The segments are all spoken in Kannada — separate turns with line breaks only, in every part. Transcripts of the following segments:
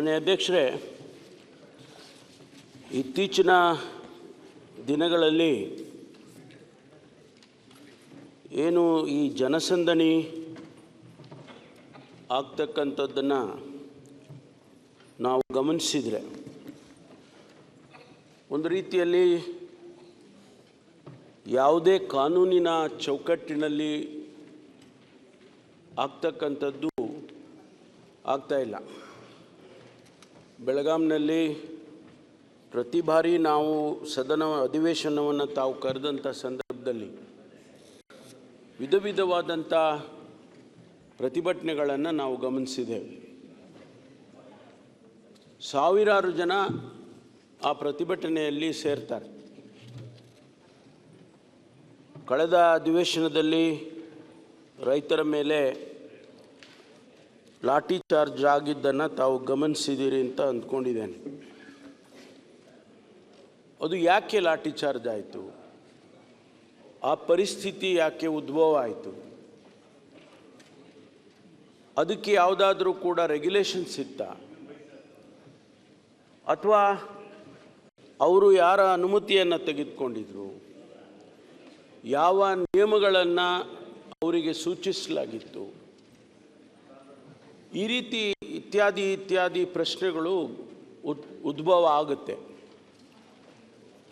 ಮಾನ್ಯ ಅಧ್ಯಕ್ಷರೇ, ಇತ್ತೀಚಿನ ದಿನಗಳಲ್ಲಿ ಏನು ಈ ಜನಸಂದಣಿ ಆಗ್ತಕ್ಕಂಥದ್ದನ್ನು ನಾವು ಗಮನಿಸಿದರೆ ಒಂದು ರೀತಿಯಲ್ಲಿ ಯಾವುದೇ ಕಾನೂನಿನ ಚೌಕಟ್ಟಿನಲ್ಲಿ ಆಗ್ತಕ್ಕಂಥದ್ದು ಆಗ್ತಾಯಿಲ್ಲ. ಬೆಳಗಾಂನಲ್ಲಿ ಪ್ರತಿ ಬಾರಿ ನಾವು ಸದನ ಅಧಿವೇಶನವನ್ನು ತಾವು ಕರೆದಂಥ ಸಂದರ್ಭದಲ್ಲಿ ವಿಧ ವಿಧವಾದಂಥ ಪ್ರತಿಭಟನೆಗಳನ್ನು ನಾವು ಗಮನಿಸಿದ್ದೇವೆ. ಸಾವಿರಾರು ಜನ ಆ ಪ್ರತಿಭಟನೆಯಲ್ಲಿ ಸೇರ್ತಾರೆ. ಕಳೆದ ಅಧಿವೇಶನದಲ್ಲಿ ರೈತರ ಮೇಲೆ ಲಾಠಿ ಚಾರ್ಜ್ ಆಗಿದ್ದನ್ನು ತಾವು ಗಮನಿಸಿದ್ದೀರಿ ಅಂತ ಅಂದ್ಕೊಂಡಿದ್ದೇನೆ. ಅದು ಯಾಕೆ ಲಾಠಿ ಚಾರ್ಜ್ ಆಯಿತು? ಆ ಪರಿಸ್ಥಿತಿ ಯಾಕೆ ಉದ್ಭವ ಆಯಿತು? ಅದಕ್ಕೆ ಯಾವುದಾದ್ರೂ ಕೂಡ ರೆಗ್ಯುಲೇಷನ್ಸ್ ಇತ್ತಾ? ಅಥವಾ ಅವರು ಯಾರ ಅನುಮತಿಯನ್ನು ತೆಗೆದುಕೊಂಡಿದ್ರು? ಯಾವ ನಿಯಮಗಳನ್ನು ಅವರಿಗೆ ಸೂಚಿಸಲಾಗಿತ್ತು? ಈ ರೀತಿ ಇತ್ಯಾದಿ ಪ್ರಶ್ನೆಗಳು ಉದ್ಭವ ಆಗುತ್ತೆ.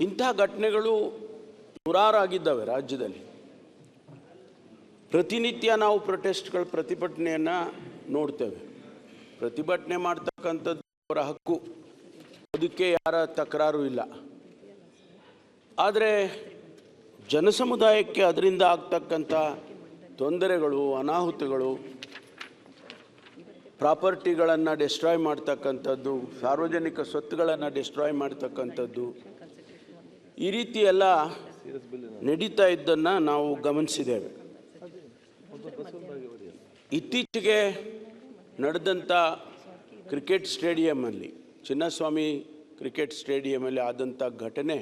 ಇಂಥ ಘಟನೆಗಳು ನೂರಾರಾಗಿದ್ದಾವೆ ರಾಜ್ಯದಲ್ಲಿ. ಪ್ರತಿನಿತ್ಯ ನಾವು ಪ್ರತಿಭಟನೆಯನ್ನು ನೋಡ್ತೇವೆ. ಪ್ರತಿಭಟನೆ ಮಾಡ್ತಕ್ಕಂಥದ್ದು ಅವರ ಹಕ್ಕು, ಅದಕ್ಕೆ ಯಾರ ತಕರಾರು ಇಲ್ಲ. ಆದರೆ ಜನಸಮುದಾಯಕ್ಕೆ ಅದರಿಂದ ಆಗ್ತಕ್ಕಂಥ ತೊಂದರೆಗಳು, ಅನಾಹುತಗಳು, ಪ್ರಾಪರ್ಟಿಗಳನ್ನು ಡಿಸ್ಟ್ರಾಯ್ ಮಾಡ್ತಕ್ಕಂಥದ್ದು, ಸಾರ್ವಜನಿಕ ಸ್ವತ್ತುಗಳನ್ನು ಡಿಸ್ಟ್ರಾಯ್ ಮಾಡ್ತಕ್ಕಂಥದ್ದು, ಈ ರೀತಿ ಎಲ್ಲ ನಡೀತಾ ಇದ್ದನ್ನು ನಾವು ಗಮನಿಸಿದ್ದೇವೆ. ಇತ್ತೀಚೆಗೆ ನಡೆದಂಥ ಕ್ರಿಕೆಟ್ ಸ್ಟೇಡಿಯಮಲ್ಲಿ, ಚಿನ್ನಸ್ವಾಮಿ ಕ್ರಿಕೆಟ್ ಸ್ಟೇಡಿಯಮಲ್ಲಿ ಆದಂಥ ಘಟನೆ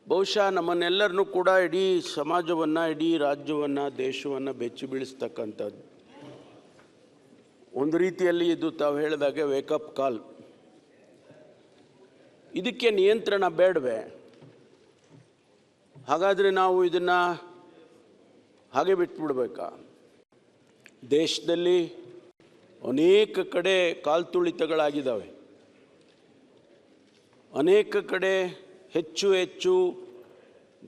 ಬಹುಶಃ ನಮ್ಮನ್ನೆಲ್ಲರನ್ನೂ ಕೂಡ, ಇಡೀ ಸಮಾಜವನ್ನು, ಇಡೀ ರಾಜ್ಯವನ್ನು, ದೇಶವನ್ನು ಬೆಚ್ಚಿ ಬೀಳಿಸ್ತಕ್ಕಂಥದ್ದು. ಒಂದು ರೀತಿಯಲ್ಲಿ ಇದು ತಾವು ಹೇಳಿದಾಗೆ ವೇಕಪ್ ಕಾಲ್. ಇದಕ್ಕೆ ನಿಯಂತ್ರಣ ಬೇಡವೇ? ಹಾಗಾದರೆ ನಾವು ಇದನ್ನು ಹಾಗೆ ಬಿಟ್ಬಿಡ್ಬೇಕಾ? ದೇಶದಲ್ಲಿ ಅನೇಕ ಕಡೆ ಕಾಲ್ತುಳಿತಗಳಾಗಿದ್ದಾವೆ. ಅನೇಕ ಕಡೆ ಹೆಚ್ಚು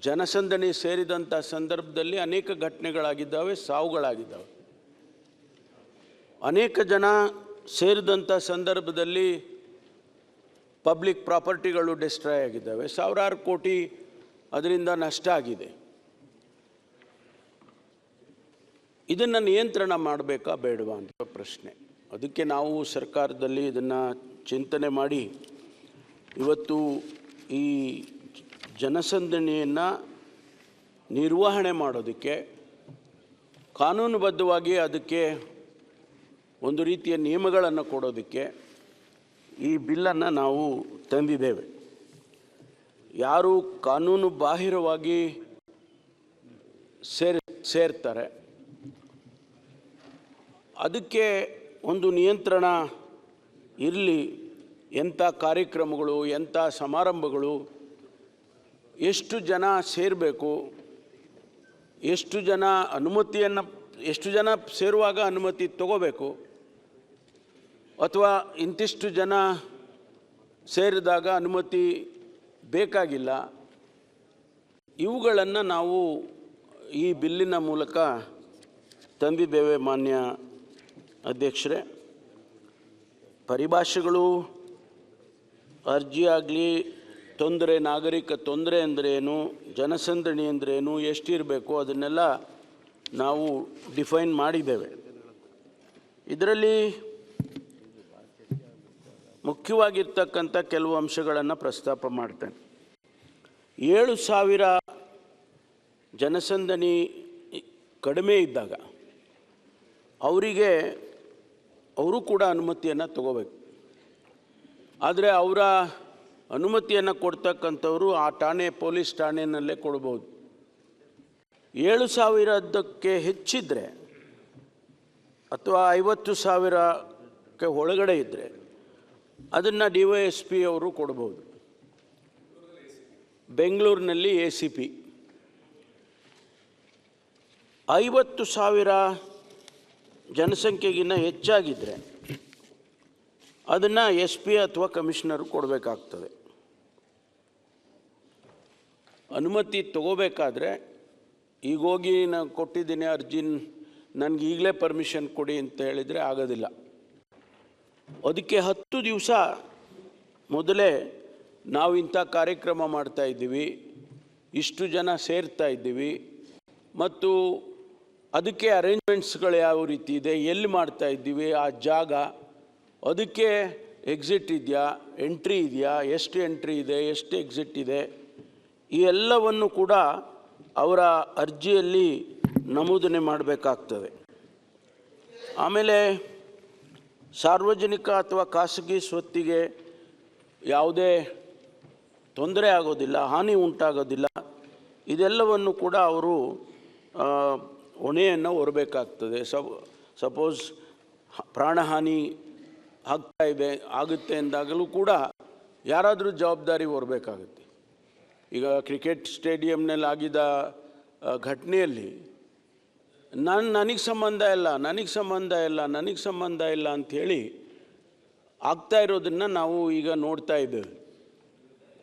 ಜನಸಂದಣಿ ಸೇರಿದಂಥ ಸಂದರ್ಭದಲ್ಲಿ ಅನೇಕ ಘಟನೆಗಳಾಗಿದ್ದಾವೆ, ಸಾವುಗಳಾಗಿದ್ದಾವೆ. ಅನೇಕ ಜನ ಸೇರಿದಂಥ ಸಂದರ್ಭದಲ್ಲಿ ಪಬ್ಲಿಕ್ ಪ್ರಾಪರ್ಟಿಗಳು ಡಿಸ್ಟ್ರಾಯ್ ಆಗಿದ್ದಾವೆ. ಸಾವಿರಾರು ಕೋಟಿ ಅದರಿಂದ ನಷ್ಟ ಆಗಿದೆ. ಇದನ್ನು ನಿಯಂತ್ರಣ ಮಾಡಬೇಕಾ ಬೇಡವಾ ಅಂತ ಪ್ರಶ್ನೆ. ಅದಕ್ಕೆ ನಾವು ಸರ್ಕಾರದಲ್ಲಿ ಇದನ್ನು ಚಿಂತನೆ ಮಾಡಿ ಇವತ್ತು ಈ ಜನಸಂದಣಿಯನ್ನು ನಿರ್ವಹಣೆ ಮಾಡೋದಕ್ಕೆ ಕಾನೂನುಬದ್ಧವಾಗಿ ಅದಕ್ಕೆ ಒಂದು ರೀತಿಯ ನಿಯಮಗಳನ್ನು ಕೊಡೋದಕ್ಕೆ ಈ ಬಿಲ್ಲನ್ನು ನಾವು ತಂದಿದ್ದೇವೆ. ಯಾರು ಕಾನೂನು ಬಾಹಿರವಾಗಿ ಸೇರ್ತಾರೆ ಅದಕ್ಕೆ ಒಂದು ನಿಯಂತ್ರಣ ಇರಲಿ. ಎಂಥ ಕಾರ್ಯಕ್ರಮಗಳು, ಎಂಥ ಸಮಾರಂಭಗಳು, ಎಷ್ಟು ಜನ ಸೇರಬೇಕು, ಎಷ್ಟು ಜನ ಸೇರುವಾಗ ಅನುಮತಿ ತಗೋಬೇಕು, ಅಥವಾ ಇಂತಿಷ್ಟು ಜನ ಸೇರಿದಾಗ ಅನುಮತಿ ಬೇಕಾಗಿಲ್ಲ, ಇವುಗಳನ್ನು ನಾವು ಈ ಬಿಲ್ಲಿನ ಮೂಲಕ ತಂದಿದ್ದೇವೆ. ಮಾನ್ಯ ಅಧ್ಯಕ್ಷರೇ, ಪರಿಭಾಷೆಗಳು, ಅರ್ಜಿ ಆಗಲಿ, ತೊಂದರೆ, ನಾಗರಿಕ ತೊಂದರೆ ಅಂದ್ರೇನು, ಜನಸಂದಣಿ ಅಂದ್ರೇನು, ಎಷ್ಟಿರಬೇಕು, ಅದನ್ನೆಲ್ಲ ನಾವು ಡಿಫೈನ್ ಮಾಡಿದ್ದೇವೆ. ಇದರಲ್ಲಿ ಮುಖ್ಯವಾಗಿರ್ತಕ್ಕಂಥ ಕೆಲವು ಅಂಶಗಳನ್ನು ಪ್ರಸ್ತಾಪ ಮಾಡ್ತೇನೆ. 7,000 ಜನಸಂದಣಿ ಕಡಿಮೆ ಇದ್ದಾಗ ಅವರು ಕೂಡ ಅನುಮತಿಯನ್ನು ತಗೋಬೇಕು. ಆದರೆ ಅವರ ಅನುಮತಿಯನ್ನು ಕೊಡ್ತಕ್ಕಂಥವರು ಆ ಪೊಲೀಸ್ ಠಾಣೆಯಲ್ಲೇ ಕೊಡ್ಬೋದು. 7,000ಕ್ಕೆ ಹೆಚ್ಚಿದ್ರೆ ಅಥವಾ 50,000 ಒಳಗಡೆ ಇದ್ದರೆ ಅದನ್ನು DYSP ಅವರು ಕೊಡ್ಬೋದು. ಬೆಂಗಳೂರಿನಲ್ಲಿ ACP 50,000 ಜನಸಂಖ್ಯೆಗಿಂತ ಹೆಚ್ಚಾಗಿದ್ದರೆ ಅದನ್ನು SP ಅಥವಾ ಕಮಿಷನರು ಕೊಡಬೇಕಾಗ್ತದೆ. ಅನುಮತಿ ತಗೋಬೇಕಾದ್ರೆ ಈಗ ಹೋಗಿ ನಾನು ಕೊಟ್ಟಿದ್ದೀನಿ ಅರ್ಜಿ, ನನಗೆ ಈಗಲೇ ಪರ್ಮಿಷನ್ ಕೊಡಿ ಅಂತ ಹೇಳಿದರೆ ಆಗೋದಿಲ್ಲ. ಅದಕ್ಕೆ 10 ದಿವಸ ಮೊದಲೇ ನಾವು ಇಂಥ ಕಾರ್ಯಕ್ರಮ ಮಾಡ್ತಾ ಇದ್ದೀವಿ, ಇಷ್ಟು ಜನ ಸೇರ್ತಾ ಇದ್ದೀವಿ ಮತ್ತು ಅದಕ್ಕೆ ಅರೇಂಜ್ಮೆಂಟ್ಸ್ಗಳು ಯಾವ ರೀತಿ ಇದೆ, ಎಲ್ಲಿ ಮಾಡ್ತಾ ಇದ್ದೀವಿ, ಆ ಜಾಗ, ಅದಕ್ಕೆ ಎಕ್ಸಿಟ್ ಇದೆಯಾ, ಎಂಟ್ರಿ ಇದೆಯಾ, ಎಷ್ಟು ಎಂಟ್ರಿ ಇದೆ, ಎಷ್ಟು ಎಕ್ಸಿಟ್ ಇದೆ, ಈ ಎಲ್ಲವನ್ನು ಕೂಡ ಅವರ ಅರ್ಜಿಯಲ್ಲಿ ನಮೂದನೆ ಮಾಡಬೇಕಾಗ್ತದೆ. ಆಮೇಲೆ ಸಾರ್ವಜನಿಕ ಅಥವಾ ಖಾಸಗಿ ಸ್ವತ್ತಿಗೆ ಯಾವುದೇ ತೊಂದರೆ ಆಗೋದಿಲ್ಲ, ಹಾನಿ ಉಂಟಾಗೋದಿಲ್ಲ. ಇದೆಲ್ಲವನ್ನು ಕೂಡ ಅವರು ಹೊಣೆಯನ್ನು ಹೊರಬೇಕಾಗ್ತದೆ. ಸಪೋಸ್ ಪ್ರಾಣಹಾನಿ ಆಗುತ್ತೆ ಎಂದಾಗಲೂ ಕೂಡ ಯಾರಾದರೂ ಜವಾಬ್ದಾರಿ ಹೊರಬೇಕಾಗುತ್ತೆ. ಈಗ ಕ್ರಿಕೆಟ್ ಸ್ಟೇಡಿಯಂನಲ್ಲಿ ಆಗಿದ್ದ ಘಟನೆಯಲ್ಲಿ ನನಗೆ ಸಂಬಂಧ ಇಲ್ಲ ಅಂಥೇಳಿ ಆಗ್ತಾ ಇರೋದನ್ನು ನಾವು ಈಗ ನೋಡ್ತಾ ಇದ್ದೇವೆ.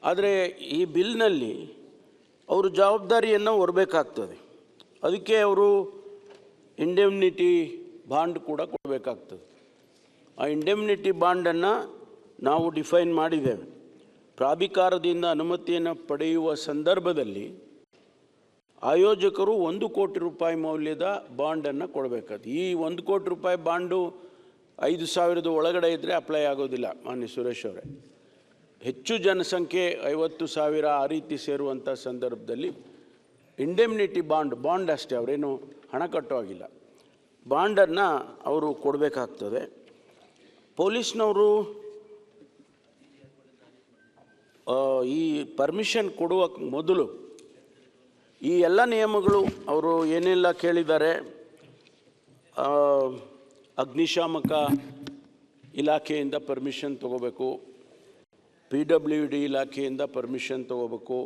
ಆದರೆ ಈ ಬಿಲ್ನಲ್ಲಿ ಅವರು ಜವಾಬ್ದಾರಿಯನ್ನು ಹೊರಬೇಕಾಗ್ತದೆ. ಅದಕ್ಕೆ ಅವರು ಇಂಡೆಮ್ನಿಟಿ ಬಾಂಡ್ ಕೂಡ ಕೊಡಬೇಕಾಗ್ತದೆ. ಆ ಇಂಡೆಮ್ನಿಟಿ ಬಾಂಡನ್ನು ನಾವು ಡಿಫೈನ್ ಮಾಡಿದ್ದೇವೆ. ಪ್ರಾಧಿಕಾರದಿಂದ ಅನುಮತಿಯನ್ನು ಪಡೆಯುವ ಸಂದರ್ಭದಲ್ಲಿ ಆಯೋಜಕರು 1 ಕೋಟಿ ರೂಪಾಯಿ ಮೌಲ್ಯದ ಬಾಂಡನ್ನು ಕೊಡಬೇಕಾಗ್ತದೆ. ಈ 1 ಕೋಟಿ ರೂಪಾಯಿ ಬಾಂಡು 5,000 ಒಳಗಡೆ ಇದ್ದರೆ ಅಪ್ಲೈ ಆಗೋದಿಲ್ಲ. ಮಾನ್ಯ ಸುರೇಶ್ ಅವರೇ, ಹೆಚ್ಚು ಜನಸಂಖ್ಯೆ 50,000 ಆ ರೀತಿ ಸೇರುವಂಥ ಸಂದರ್ಭದಲ್ಲಿ ಇಂಡೆಮ್ನಿಟಿ ಬಾಂಡ್ ಅಷ್ಟೇ, ಅವರೇನು ಹಣ ಕಟ್ಟುವಾಗಿಲ್ಲ, ಬಾಂಡನ್ನು ಅವರು ಕೊಡಬೇಕಾಗ್ತದೆ. ಪೊಲೀಸ್ನವರು ಈ ಪರ್ಮಿಷನ್ ಕೊಡುವ ಮೊದಲು ಈ ಎಲ್ಲ ನಿಯಮಗಳು ಅವರು ಏನೆಲ್ಲ ಕೇಳಿದ್ದಾರೆ, ಅಗ್ನಿಶಾಮಕ ಇಲಾಖೆಯಿಂದ ಪರ್ಮಿಷನ್ ತಗೋಬೇಕು, PWD ಇಲಾಖೆಯಿಂದ ಪರ್ಮಿಷನ್ ತಗೋಬೇಕು,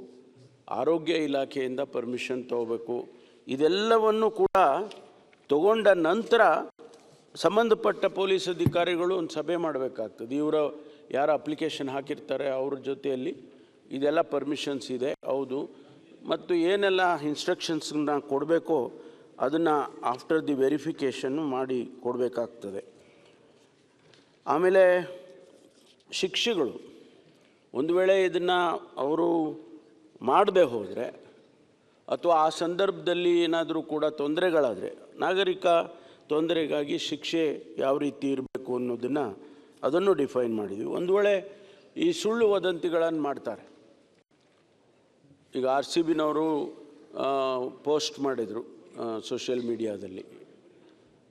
ಆರೋಗ್ಯ ಇಲಾಖೆಯಿಂದ ಪರ್ಮಿಷನ್ ತಗೋಬೇಕು. ಇದೆಲ್ಲವನ್ನು ಕೂಡ ತಗೊಂಡ ನಂತರ ಸಂಬಂಧಪಟ್ಟ ಪೊಲೀಸ್ ಅಧಿಕಾರಿಗಳು ಒಂದು ಸಭೆ ಮಾಡಬೇಕಾಗ್ತದೆ. ಇವರು ಯಾರು ಅಪ್ಲಿಕೇಶನ್ ಹಾಕಿರ್ತಾರೆ ಅವ್ರ ಜೊತೆಯಲ್ಲಿ ಇದೆಲ್ಲ ಪರ್ಮಿಷನ್ಸ್ ಇದೆ ಹೌದು, ಮತ್ತು ಏನೆಲ್ಲ ಇನ್ಸ್ಟ್ರಕ್ಷನ್ಸ್ನ ಕೊಡಬೇಕೋ ಅದನ್ನು ಆಫ್ಟರ್ ದಿ ವೆರಿಫಿಕೇಷನ್ನು ಮಾಡಿ ಕೊಡಬೇಕಾಗ್ತದೆ. ಆಮೇಲೆ ಶಿಕ್ಷೆಗಳು, ಒಂದು ವೇಳೆ ಇದನ್ನು ಅವರು ಮಾಡದೆ ಹೋದರೆ ಅಥವಾ ಆ ಸಂದರ್ಭದಲ್ಲಿ ಏನಾದರೂ ಕೂಡ ತೊಂದರೆಗಳಾದರೆ ನಾಗರಿಕ ತೊಂದರೆಗಾಗಿ ಶಿಕ್ಷೆ ಯಾವ ರೀತಿ ಇರಬೇಕು ಅನ್ನೋದನ್ನು ಅದನ್ನು ಡಿಫೈನ್ ಮಾಡಿದ್ವಿ. ಒಂದು ವೇಳೆ ಈ ಸುಳ್ಳು ವದಂತಿಗಳನ್ನು ಮಾಡ್ತಾರೆ, ಈಗ RCBನವರು ಪೋಸ್ಟ್ ಮಾಡಿದರು ಸೋಷಿಯಲ್ ಮೀಡಿಯಾದಲ್ಲಿ,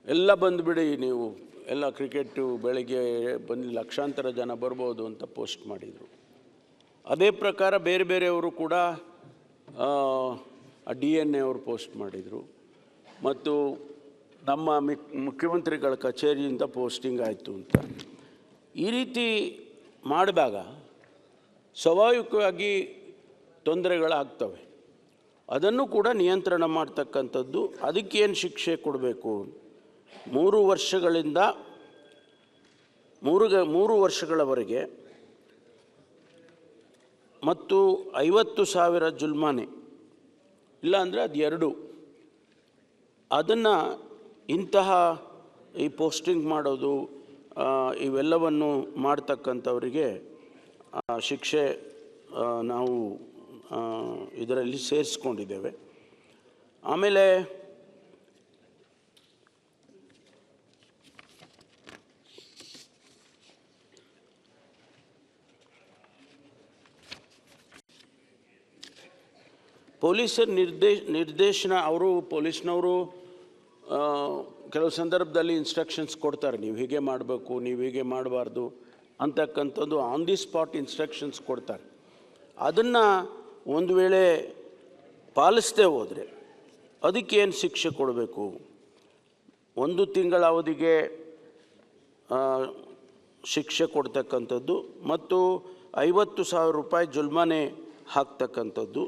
ಎಲ್ಲ ಬಂದುಬಿಡಿ ನೀವು ಎಲ್ಲ ಕ್ರಿಕೆಟು ಬೆಳಗ್ಗೆ ಬಂದು ಲಕ್ಷಾಂತರ ಜನ ಬರ್ಬೋದು ಅಂತ ಪೋಸ್ಟ್ ಮಾಡಿದರು. ಅದೇ ಪ್ರಕಾರ ಬೇರೆ ಬೇರೆಯವರು ಕೂಡ DNA ಅವರು ಪೋಸ್ಟ್ ಮಾಡಿದರು ಮತ್ತು ನಮ್ಮ ಮುಖ್ಯಮಂತ್ರಿಗಳ ಕಚೇರಿಯಿಂದ ಪೋಸ್ಟಿಂಗ್ ಆಯಿತು ಅಂತ. ಈ ರೀತಿ ಮಾಡಿದಾಗ ಸ್ವಾಭಾವಿಕವಾಗಿ ತೊಂದರೆಗಳಾಗ್ತವೆ. ಅದನ್ನು ಕೂಡ ನಿಯಂತ್ರಣ ಮಾಡ್ತಕ್ಕಂಥದ್ದು. ಅದಕ್ಕೇನು ಶಿಕ್ಷೆ ಕೊಡಬೇಕು, 3 ವರ್ಷಗಳಿಂದ 3 ವರ್ಷಗಳವರೆಗೆ ಮತ್ತು 50,000 ಜುಲ್ಮಾನೆ, ಇಲ್ಲಾಂದರೆ ಅದು 2. ಅದನ್ನು ಇಂತಹ ಈ ಪೋಸ್ಟಿಂಗ್ ಮಾಡೋದು ಇವೆಲ್ಲವನ್ನು ಮಾಡ್ತಕ್ಕಂಥವರಿಗೆ ಶಿಕ್ಷೆ ನಾವು ಇದರಲ್ಲಿ ಸೇರಿಸ್ಕೊಂಡಿದ್ದೇವೆ. ಆಮೇಲೆ ಪೊಲೀಸರ ನಿರ್ದೇಶನ, ಪೊಲೀಸ್ನವರು ಕೆಲವು ಸಂದರ್ಭದಲ್ಲಿ ಇನ್ಸ್ಟ್ರಕ್ಷನ್ಸ್ ಕೊಡ್ತಾರೆ, ನೀವು ಹೀಗೆ ಮಾಡಬೇಕು, ನೀವು ಹೀಗೆ ಮಾಡಬಾರ್ದು ಅಂತಕ್ಕಂಥದ್ದು ಆನ್ ದಿ ಸ್ಪಾಟ್ ಇನ್ಸ್ಟ್ರಕ್ಷನ್ಸ್ ಕೊಡ್ತಾರೆ. ಅದನ್ನು ಒಂದು ವೇಳೆ ಪಾಲಿಸದೆ ಹೋದರೆ ಅದಕ್ಕೇನು ಶಿಕ್ಷೆ ಕೊಡಬೇಕು. 1 ತಿಂಗಳ ಅವಧಿಗೆ ಶಿಕ್ಷೆ ಕೊಡ್ತಕ್ಕಂಥದ್ದು ಮತ್ತು 50,000 ರೂಪಾಯಿ ಜುಲ್ಮಾನೆ ಹಾಕ್ತಕ್ಕಂಥದ್ದು,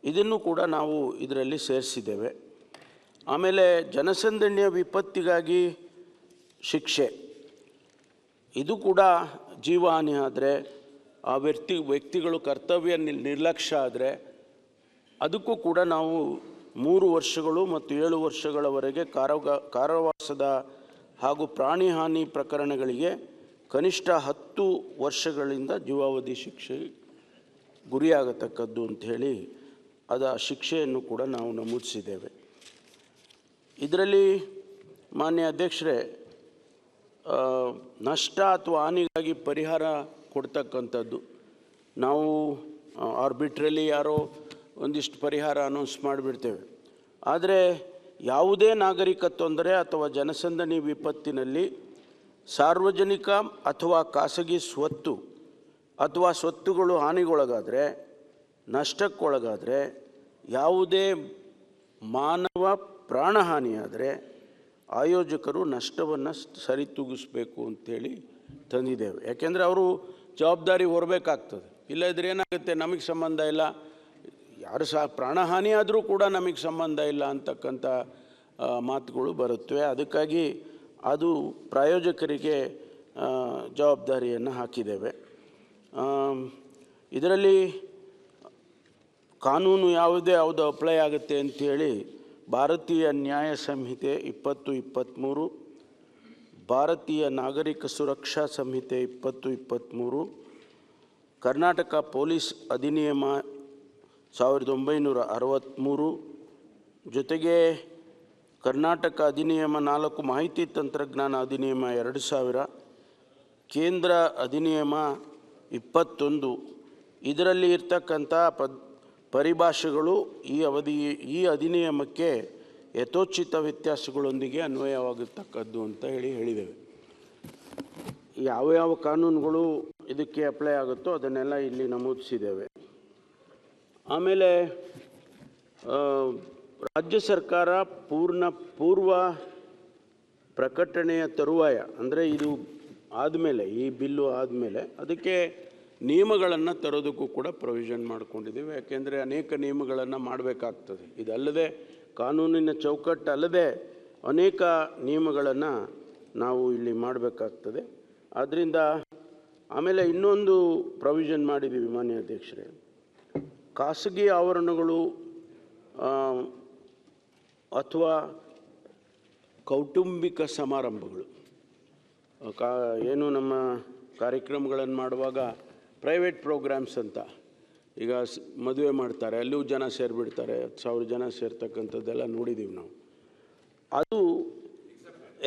ಇದನ್ನು ಕೂಡ ನಾವು ಇದರಲ್ಲಿ ಸೇರಿಸಿದ್ದೇವೆ. ಆಮೇಲೆ ಜನಸಂದಣಿಯ ವಿಪತ್ತಿಗಾಗಿ ಶಿಕ್ಷೆ, ಇದು ಕೂಡ ಜೀವಹಾನಿ ಆದರೆ, ಆ ವ್ಯಕ್ತಿಗಳು ಕರ್ತವ್ಯ ನಿರ್ಲಕ್ಷ್ಯ ಆದರೆ ಅದಕ್ಕೂ ಕೂಡ ನಾವು 3 ವರ್ಷಗಳು ಮತ್ತು 7 ವರ್ಷಗಳವರೆಗೆ ಕಾರಾವಾಸದ ಹಾಗೂ ಪ್ರಾಣಿಹಾನಿ ಪ್ರಕರಣಗಳಿಗೆ ಕನಿಷ್ಠ 10 ವರ್ಷಗಳಿಂದ ಜೀವಾವಧಿ ಶಿಕ್ಷೆ ಗುರಿಯಾಗತಕ್ಕದ್ದು ಅಂಥೇಳಿ ಶಿಕ್ಷೆಯನ್ನು ಕೂಡ ನಾವು ನಮೂದಿಸಿದ್ದೇವೆ. ಇದರಲ್ಲಿ ಮಾನ್ಯ ಅಧ್ಯಕ್ಷರೇ, ನಷ್ಟ ಅಥವಾ ಹಾನಿಗಾಗಿ ಪರಿಹಾರ ಕೊಡ್ತಕ್ಕಂಥದ್ದು, ನಾವು ಆರ್ಬಿಟ್ರಲಿ ಯಾರೋ ಒಂದಿಷ್ಟು ಪರಿಹಾರ ಅನೌನ್ಸ್ ಮಾಡಿಬಿಡ್ತೇವೆ. ಆದರೆ ಯಾವುದೇ ನಾಗರಿಕ ತೊಂದರೆ ಅಥವಾ ಜನಸಂದಣಿ ವಿಪತ್ತಿನಲ್ಲಿ ಸಾರ್ವಜನಿಕ ಅಥವಾ ಖಾಸಗಿ ಸ್ವತ್ತು ಅಥವಾ ಸ್ವತ್ತುಗಳು ಹಾನಿಗೊಳಗಾದರೆ, ನಷ್ಟಕ್ಕೊಳಗಾದರೆ, ಯಾವುದೇ ಮಾನವ ಪ್ರಾಣಹಾನಿಯಾದರೆ ಆಯೋಜಕರು ನಷ್ಟವನ್ನು ಸರಿತೂಗಿಸಬೇಕು ಅಂತೇಳಿ ತಂದಿದ್ದೇವೆ. ಯಾಕೆಂದರೆ ಅವರು ಜವಾಬ್ದಾರಿ ಹೊರಬೇಕಾಗ್ತದೆ. ಇಲ್ಲದ್ರೆ ಏನಾಗುತ್ತೆ, ನಮಗೆ ಸಂಬಂಧ ಇಲ್ಲ, ಯಾರು ಪ್ರಾಣಹಾನಿ ಆದರೂ ಕೂಡ ನಮಗೆ ಸಂಬಂಧ ಇಲ್ಲ ಅಂತಕ್ಕಂಥ ಮಾತುಗಳು ಬರುತ್ತವೆ. ಅದಕ್ಕಾಗಿ ಅದು ಪ್ರಾಯೋಜಕರಿಗೆ ಜವಾಬ್ದಾರಿಯನ್ನು ಹಾಕಿದ್ದೇವೆ. ಇದರಲ್ಲಿ ಕಾನೂನು ಯಾವುದು ಅಪ್ಲೈ ಆಗುತ್ತೆ ಅಂಥೇಳಿ ಭಾರತೀಯ ನ್ಯಾಯ ಸಂಹಿತೆ 2023, ಭಾರತೀಯ ನಾಗರಿಕ ಸುರಕ್ಷಾ ಸಂಹಿತೆ 2023, ಕರ್ನಾಟಕ ಪೊಲೀಸ್ ಅಧಿನಿಯಮ 1963, ಜೊತೆಗೆ ಕರ್ನಾಟಕ ಅಧಿನಿಯಮ 4 ಮಾಹಿತಿ ತಂತ್ರಜ್ಞಾನ ಅಧಿನಿಯಮ 2000, ಕೇಂದ್ರ ಅಧಿನಿಯಮ 21, ಇದರಲ್ಲಿ ಇರ್ತಕ್ಕಂಥ ಪರಿಭಾಷೆಗಳು ಈ ಅಧಿನಿಯಮಕ್ಕೆ ಯಥೋಚಿತ ವ್ಯತ್ಯಾಸಗಳೊಂದಿಗೆ ಅನ್ವಯವಾಗತಕ್ಕದ್ದು ಅಂತ ಹೇಳಿದ್ದೇವೆ. ಯಾವ ಕಾನೂನುಗಳು ಇದಕ್ಕೆ ಅಪ್ಲೈ ಆಗುತ್ತೋ ಅದನ್ನೆಲ್ಲ ಇಲ್ಲಿ ನಮೂದಿಸಿದ್ದೇವೆ. ಆಮೇಲೆ ರಾಜ್ಯ ಸರ್ಕಾರ ಪೂರ್ವ ಪ್ರಕಟಣೆಯ ತರುವಾಯ, ಅಂದರೆ ಇದು ಆದಮೇಲೆ, ಈ ಬಿಲ್ಲು ಆದಮೇಲೆ ಅದಕ್ಕೆ ನಿಯಮಗಳನ್ನು ತರೋದಕ್ಕೂ ಕೂಡ ಪ್ರೊವಿಷನ್ ಮಾಡ್ಕೊಂಡಿದ್ದೀವಿ. ಯಾಕೆಂದರೆ ಅನೇಕ ನಿಯಮಗಳನ್ನು ಮಾಡಬೇಕಾಗ್ತದೆ. ಇದಲ್ಲದೆ ಕಾನೂನಿನ ಚೌಕಟ್ಟಲ್ಲದೆ ಅನೇಕ ನಿಯಮಗಳನ್ನು ನಾವು ಇಲ್ಲಿ ಮಾಡಬೇಕಾಗ್ತದೆ. ಆದ್ದರಿಂದ ಆಮೇಲೆ ಇನ್ನೊಂದು ಪ್ರೊವಿಷನ್ ಮಾಡಿದ್ದೀವಿ ಮಾನ್ಯ ಅಧ್ಯಕ್ಷರೇ, ಖಾಸಗಿ ಆವರಣಗಳು ಅಥವಾ ಕೌಟುಂಬಿಕ ಸಮಾರಂಭಗಳು, ಏನು ನಮ್ಮ ಕಾರ್ಯಕ್ರಮಗಳನ್ನು ಮಾಡುವಾಗ ಪ್ರೈವೇಟ್ ಪ್ರೋಗ್ರಾಮ್ಸ್ ಅಂತ ಈಗ ಮದುವೆ ಮಾಡ್ತಾರೆ, ಅಲ್ಲೂ ಜನ ಸೇರಿಬಿಡ್ತಾರೆ, 10,000 ಜನ ಸೇರ್ತಕ್ಕಂಥದ್ದೆಲ್ಲ ನೋಡಿದ್ದೀವಿ ನಾವು. ಅದು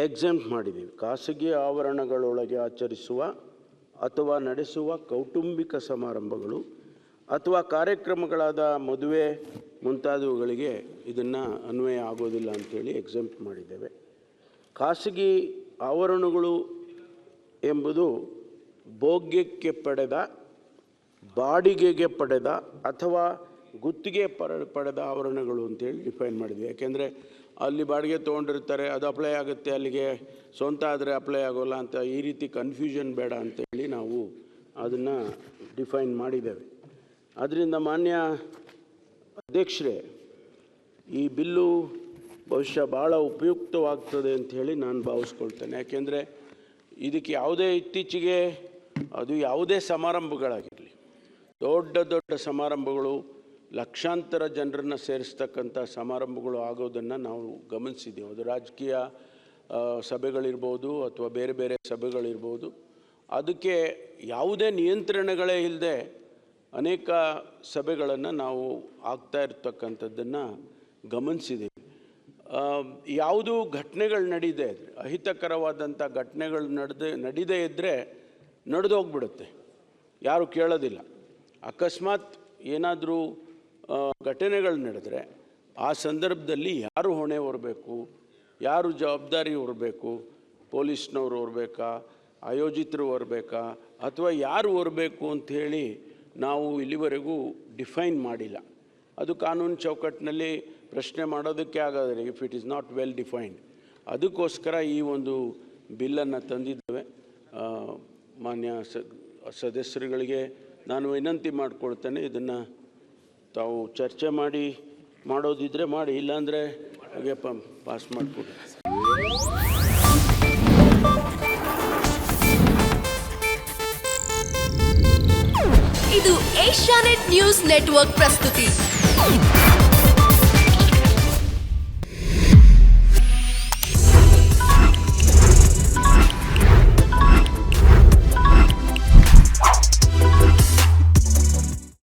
ಎಕ್ಸೆಂಪ್ಟ್ ಮಾಡಿದ್ದೀವಿ. ಖಾಸಗಿ ಆವರಣಗಳೊಳಗೆ ಆಚರಿಸುವ ಅಥವಾ ನಡೆಸುವ ಕೌಟುಂಬಿಕ ಸಮಾರಂಭಗಳು ಅಥವಾ ಕಾರ್ಯಕ್ರಮಗಳಾದ ಮದುವೆ ಮುಂತಾದವುಗಳಿಗೆ ಇದನ್ನು ಅನ್ವಯ ಆಗೋದಿಲ್ಲ ಅಂಥೇಳಿ ಎಕ್ಸೆಂಪ್ಟ್ ಮಾಡಿದ್ದೇವೆ. ಖಾಸಗಿ ಆವರಣಗಳು ಎಂಬುದು ಭೋಗ್ಯಕ್ಕೆ ಪಡೆದ, ಬಾಡಿಗೆಗೆ ಪಡೆದ ಅಥವಾ ಗುತ್ತಿಗೆ ಪಡೆದ ಆವರಣಗಳು ಅಂತೇಳಿ ಡಿಫೈನ್ ಮಾಡಿದ್ವಿ. ಯಾಕೆಂದರೆ ಅಲ್ಲಿ ಬಾಡಿಗೆ ತೊಗೊಂಡಿರ್ತಾರೆ, ಅದು ಅಪ್ಲೈ ಆಗುತ್ತೆ, ಅಲ್ಲಿಗೆ ಸ್ವಂತ ಆದರೆ ಅಪ್ಲೈ ಆಗೋಲ್ಲ ಅಂತ, ಈ ರೀತಿ ಕನ್ಫ್ಯೂಷನ್ ಬೇಡ ಅಂತೇಳಿ ನಾವು ಅದನ್ನು ಡಿಫೈನ್ ಮಾಡಿದ್ದೇವೆ. ಆದ್ದರಿಂದ ಮಾನ್ಯ ಅಧ್ಯಕ್ಷರೇ, ಈ ಬಿಲ್ಲು ಬಹುಶಃ ಭಾಳ ಉಪಯುಕ್ತವಾಗ್ತದೆ ಅಂಥೇಳಿ ನಾನು ಭಾವಿಸ್ಕೊಳ್ತೇನೆ. ಯಾಕೆಂದರೆ ಇದಕ್ಕೆ ಇತ್ತೀಚೆಗೆ ಅದು ಯಾವುದೇ ಸಮಾರಂಭಗಳಾಗಿರಲಿ, ದೊಡ್ಡ ಸಮಾರಂಭಗಳು, ಲಕ್ಷಾಂತರ ಜನರನ್ನು ಸೇರಿಸ್ತಕ್ಕಂಥ ಸಮಾರಂಭಗಳು ಆಗೋದನ್ನು ನಾವು ಗಮನಿಸಿದ್ದೀವಿ. ಅದು ರಾಜಕೀಯ ಸಭೆಗಳಿರ್ಬೋದು ಅಥವಾ ಬೇರೆ ಸಭೆಗಳಿರ್ಬೋದು, ಅದಕ್ಕೆ ಯಾವುದೇ ನಿಯಂತ್ರಣಗಳೇ ಇಲ್ಲದೆ ಅನೇಕ ಸಭೆಗಳನ್ನು ನಾವು ಆಗ್ತಾ ಇರ್ತಕ್ಕಂಥದ್ದನ್ನು ಗಮನಿಸಿದ್ದೀವಿ. ಯಾವುದು ಘಟನೆಗಳು ನಡೀದೇ ಇದ್ದರೆ, ಅಹಿತಕರವಾದಂಥ ಘಟನೆಗಳು ನಡೀದೇ ಇದ್ದರೆ ನಡೆದೋಗ್ಬಿಡುತ್ತೆ, ಯಾರು ಕೇಳೋದಿಲ್ಲ. ಅಕಸ್ಮಾತ್ ಏನಾದರೂ ಘಟನೆಗಳು ನಡೆದರೆ ಆ ಸಂದರ್ಭದಲ್ಲಿ ಯಾರು ಹೊಣೆ ಹೊರಬೇಕು, ಯಾರು ಜವಾಬ್ದಾರಿ ಹೊರಬೇಕು, ಪೊಲೀಸ್ನವರು ಹೊರಬೇಕಾ, ಆಯೋಜಿತರು ಹೊರಬೇಕಾ, ಅಥವಾ ಯಾರು ಹೊರಬೇಕು ಅಂಥೇಳಿ ನಾವು ಇಲ್ಲಿವರೆಗೂ ಡಿಫೈನ್ ಮಾಡಿಲ್ಲ. ಅದು ಕಾನೂನು ಚೌಕಟ್ಟಿನಲ್ಲಿ ಪ್ರಶ್ನೆ ಮಾಡೋದಕ್ಕೆ ಆಗೋದಿಲ್ಲ if it is not well defined. ಅದಕ್ಕೋಸ್ಕರ ಈ ಒಂದು ಬಿಲ್ಲನ್ನು ತಂದಿದ್ದೇವೆ. ಮಾನ್ಯ ಸದಸ್ಯರುಗಳಿಗೆ ನಾನು ವಿನಂತಿ ಮಾಡಿಕೊಳ್ತೇನೆ, ಇದನ್ನು ತಾವು ಚರ್ಚೆ ಮಾಡಿ ಮಾಡೋದಿದ್ರೆ ಮಾಡಿ, ಇಲ್ಲಾಂದರೆ ಹಾಗೆ ಪಾಸ್ ಮಾಡಿಕೊಡಿ.
ಇದು ಏಷ್ಯಾನೆಟ್ ನ್ಯೂಸ್ ನೆಟ್ವರ್ಕ್ ಪ್ರಸ್ತುತಿ.